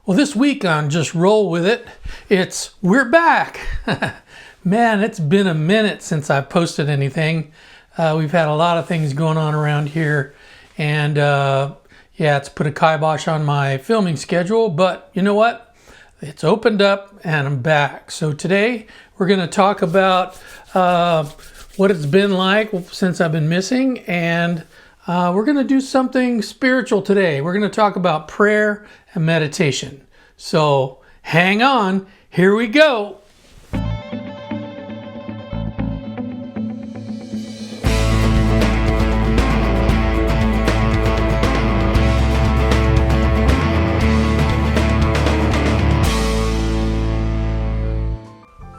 Well, this week on Just Roll With It, we're back. Man, it's been a minute since I've posted anything. We've had a lot of things going on around here, and it's put a kibosh on my filming schedule, but you know what? It's opened up and I'm back. So today we're going to talk about what it's been like since I've been missing, and we're going to do something spiritual today. We're going to talk about prayer and meditation. So hang on, here we go.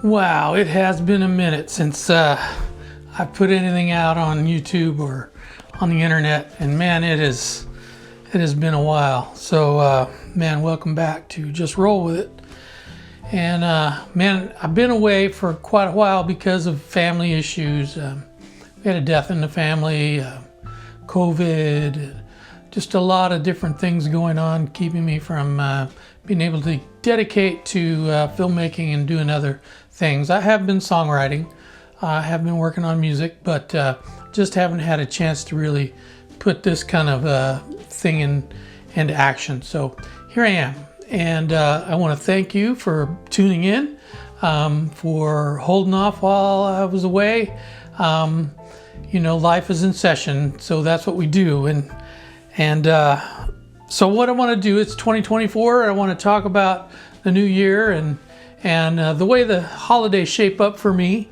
Wow, it has been a minute since I've put anything out on YouTube or on the internet, and man, it has been a while. So man, welcome back to Just Roll With It. And man, I've been away for quite a while because of family issues. We had a death in the family, COVID, just a lot of different things going on, keeping me from being able to dedicate to filmmaking and doing other things. I have been songwriting, I have been working on music, but just haven't had a chance to really put this kind of thing into action. So here I am, and I want to thank you for tuning in, for holding off while I was away. You know, life is in session, so that's what we do. And so what I want to do, it's 2024. I want to talk about the new year and the way the holidays shape up for me.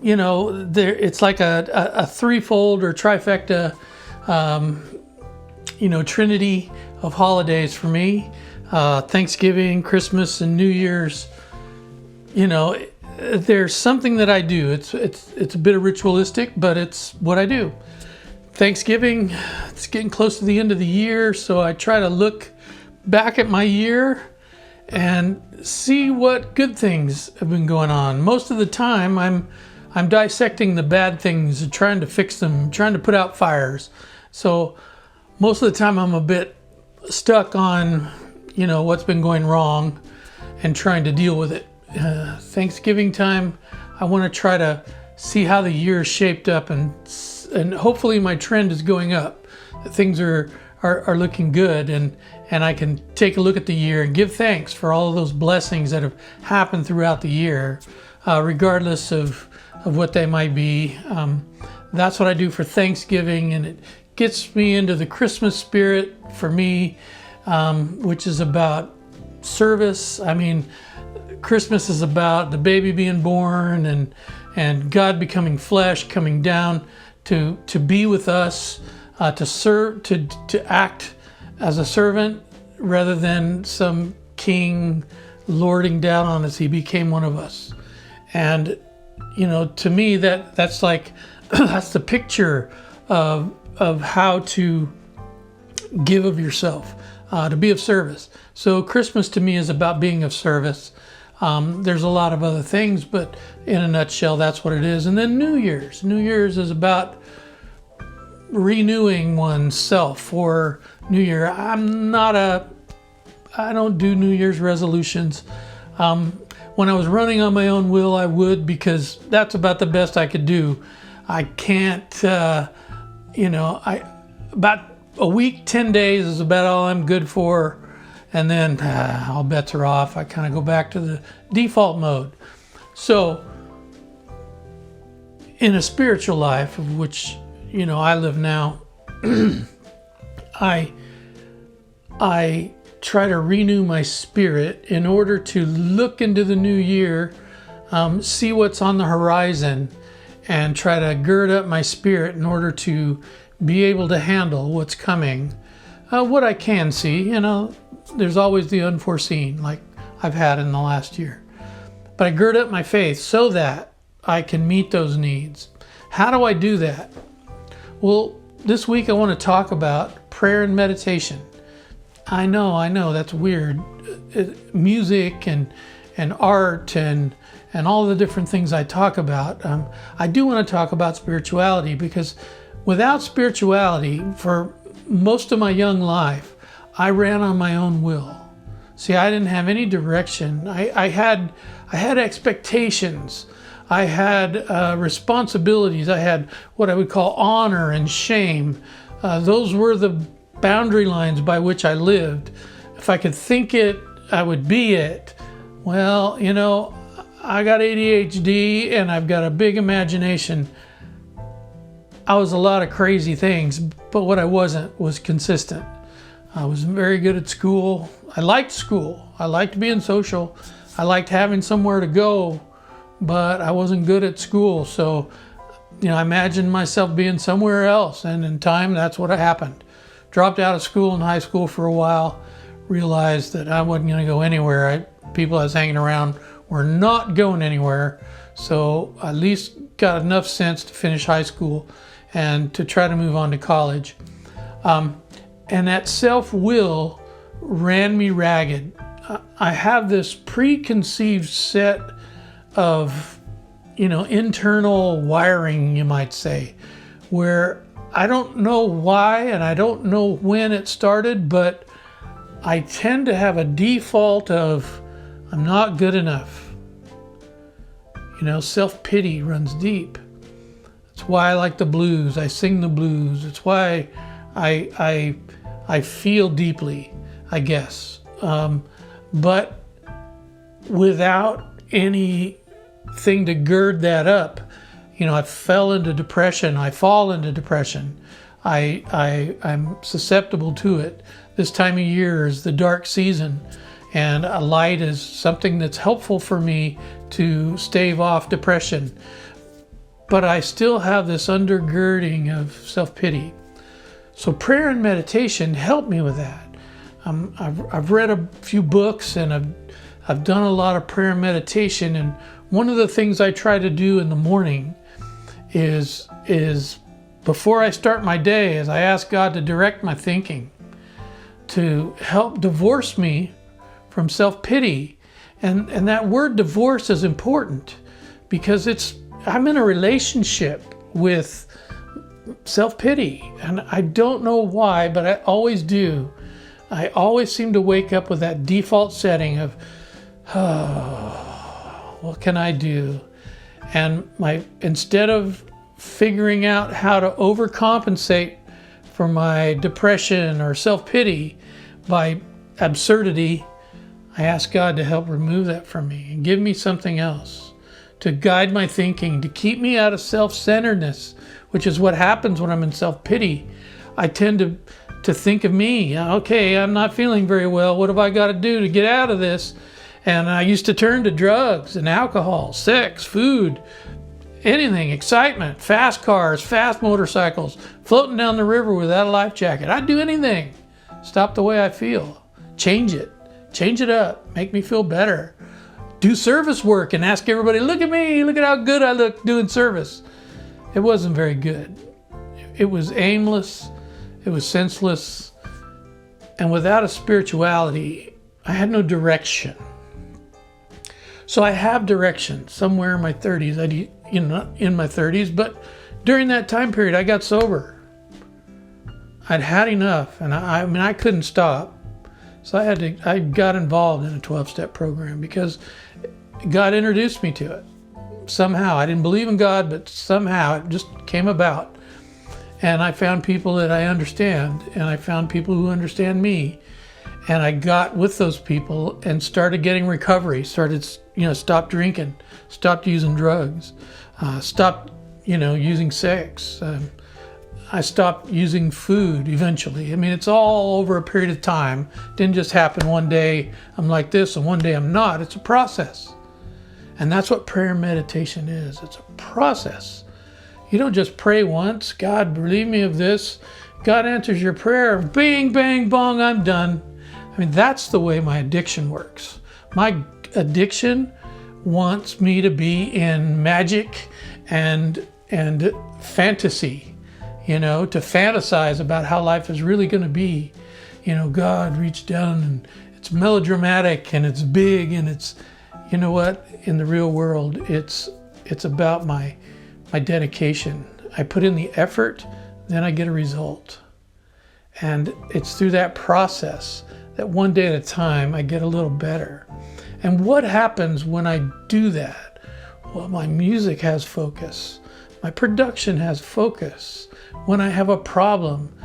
You know, it's like a threefold or trifecta, trinity of holidays for me. Thanksgiving, Christmas, and New Year's. You know, there's something that I do. It's a bit of ritualistic, but it's what I do. Thanksgiving, it's getting close to the end of the year, so I try to look back at my year and see what good things have been going on. Most of the time, I'm dissecting the bad things and trying to fix them, trying to put out fires. So most of the time, I'm a bit stuck on, what's been going wrong and trying to deal with it. Thanksgiving time, I want to try to see how the year shaped up, and hopefully my trend is going up. Things are looking good, and I can take a look at the year and give thanks for all of those blessings that have happened throughout the year, regardless of what they might be. That's what I do for Thanksgiving, and it gets me into the Christmas spirit for me, which is about service. I mean, Christmas is about the baby being born and God becoming flesh, coming down to be with us, to serve, to act as a servant rather than some king lording down on us. He became one of us. And, to me, that's like, that's the picture of how to give of yourself, to be of service. So Christmas to me is about being of service. There's a lot of other things, but in a nutshell, that's what it is. And then New Year's is about renewing oneself for New Year. I don't do New Year's resolutions. When I was running on my own will, I would, because that's about the best I could do. I can't, about a week, 10 days is about all I'm good for. And then all bets are off. I kind of go back to the default mode. So in a spiritual life, of which, I live now, I try to renew my spirit in order to look into the new year, see what's on the horizon, and try to gird up my spirit in order to be able to handle what's coming. What I can see, there's always the unforeseen, like I've had in the last year. But I gird up my faith so that I can meet those needs. How do I do that? Well, this week I want to talk about prayer and meditation. I know, that's weird. Music and art and all the different things I talk about. I do want to talk about spirituality, because without spirituality, for most of my young life, I ran on my own will. See, I didn't have any direction. I had expectations. I had responsibilities. I had what I would call honor and shame. Those were the boundary lines by which I lived. If I could think it, I would be it. Well, you know, I got ADHD and I've got a big imagination. I was a lot of crazy things, but what I wasn't was consistent. I was very good at school. I liked school. I liked being social. I liked having somewhere to go, but I wasn't good at school. So, you know, I imagined myself being somewhere else, and in time, that's what happened. Dropped out of school in high school for a while, realized that I wasn't going to go anywhere. People I was hanging around were not going anywhere, so I at least got enough sense to finish high school and to try to move on to college. And that self-will ran me ragged. I have this preconceived set of, you know, internal wiring, you might say, where I don't know why and I don't know when it started, but I tend to have a default of I'm not good enough. You know, self-pity runs deep. That's why I like the blues. I sing the blues. It's why I feel deeply, I guess. But without anything to gird that up, you know, I fell into depression. I fall into depression. I'm susceptible to it. This time of year is the dark season, and a light is something that's helpful for me to stave off depression. But I still have this undergirding of self-pity. So prayer and meditation help me with that. I've read a few books and I've done a lot of prayer and meditation, and one of the things I try to do in the morning is before I start my day is I ask God to direct my thinking, to help divorce me from self-pity. And that word divorce is important because I'm in a relationship with self-pity, and I don't know why, but I always do. I always seem to wake up with that default setting of, oh, what can I do? And instead of figuring out how to overcompensate for my depression or self-pity by absurdity, I ask God to help remove that from me and give me something else to guide my thinking, to keep me out of self-centeredness, which is what happens when I'm in self-pity. I tend to think of me. Okay, I'm not feeling very well. What have I got to do to get out of this? And I used to turn to drugs and alcohol, sex, food, anything, excitement, fast cars, fast motorcycles, floating down the river without a life jacket. I'd do anything. Stop the way I feel. Change it up, make me feel better. Do service work and ask everybody, look at me, look at how good I look doing service. It wasn't very good. It was aimless, it was senseless, and without a spirituality, I had no direction. So I have direction somewhere in my 30s, in my 30s, but during that time period, I got sober. I'd had enough, and I couldn't stop. So I got involved in a 12-step program because God introduced me to it. Somehow, I didn't believe in God, but somehow it just came about. And I found people that I understand, and I found people who understand me. And I got with those people and started getting recovery, stopped drinking, stopped using drugs, stopped, using sex. I stopped using food eventually. I mean, it's all over a period of time. It didn't just happen one day I'm like this and one day I'm not. It's a process. And that's what prayer and meditation is. It's a process. You don't just pray once, God, relieve me of this. God answers your prayer, bing, bang, bong, I'm done. I mean, that's the way my addiction works. My addiction wants me to be in magic and fantasy. To fantasize about how life is really going to be. God reached down and it's melodramatic and it's big and it's, you know what? In the real world, it's about my dedication. I put in the effort, then I get a result. And it's through that process that one day at a time I get a little better. And what happens when I do that? Well, my music has focus. My production has focus. When I have a problem,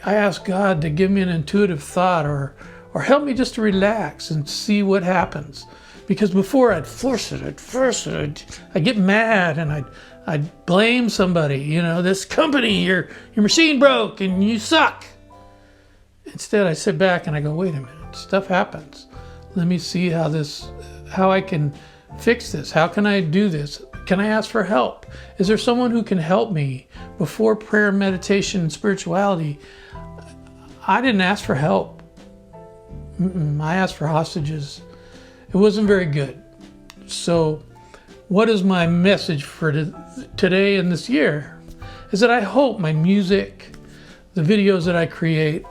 I ask God to give me an intuitive thought or help me just to relax and see what happens. Because before I'd force it, I'd get mad and I'd blame somebody, you know, this company, your machine broke and you suck. Instead, I sit back and I go, wait a minute, stuff happens. Let me see how I can fix this. How can I do this? Can I ask for help? Is there someone who can help me? Before prayer, meditation, and spirituality, I didn't ask for help. I asked for hostages. It wasn't very good. So what is my message for today and this year? Is that I hope my music, the videos that I create,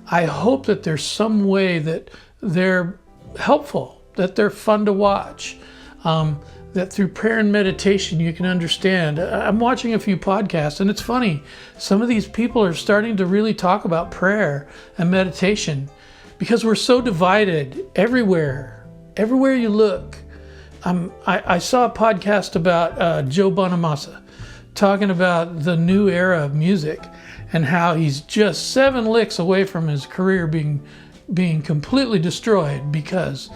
I hope that there's some way that they're helpful, that they're fun to watch, that through prayer and meditation you can understand. I'm watching a few podcasts and it's funny, some of these people are starting to really talk about prayer and meditation because we're so divided everywhere you look. I saw a podcast about Joe Bonamassa talking about the new era of music and how he's just 7 licks away from his career being completely destroyed because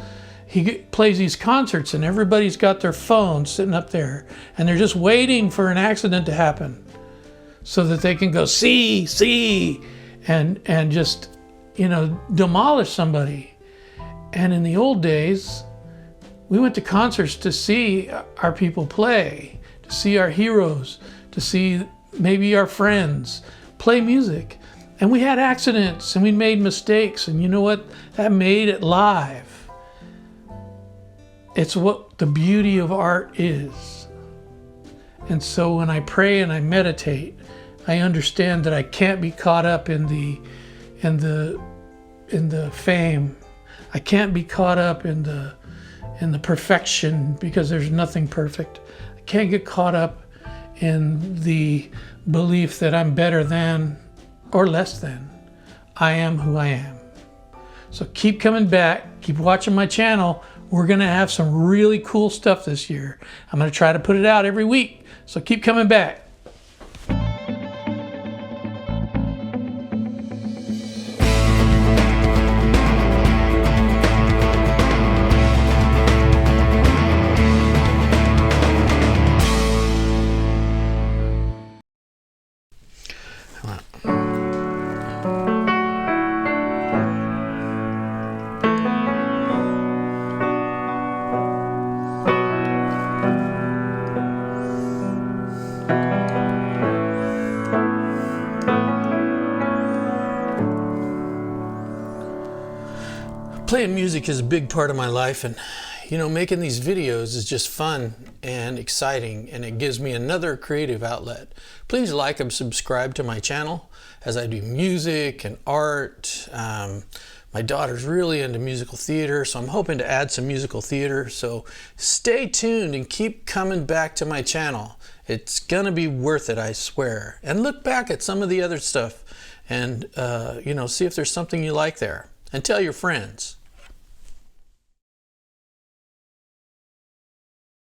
he plays these concerts and everybody's got their phone sitting up there and they're just waiting for an accident to happen so that they can go see and just, you know, demolish somebody. And in the old days, we went to concerts to see our people play, to see our heroes, to see maybe our friends play music. And we had accidents and we made mistakes, and you know what? That made it live. It's what the beauty of art is. And so when I pray and I meditate, I understand that I can't be caught up in the fame. I can't be caught up in the perfection, because there's nothing perfect. I can't get caught up in the belief that I'm better than or less than. I am who I am. So keep coming back, keep watching my channel. We're gonna have some really cool stuff this year. I'm gonna try to put it out every week, so keep coming back. Playing music is a big part of my life, and you know, making these videos is just fun and exciting, and it gives me another creative outlet. Please like and subscribe to my channel as I do music and art. My daughter's really into musical theater, so I'm hoping to add some musical theater. So stay tuned and keep coming back to my channel. It's gonna be worth it, I swear. And look back at some of the other stuff and you know, see if there's something you like there. And tell your friends.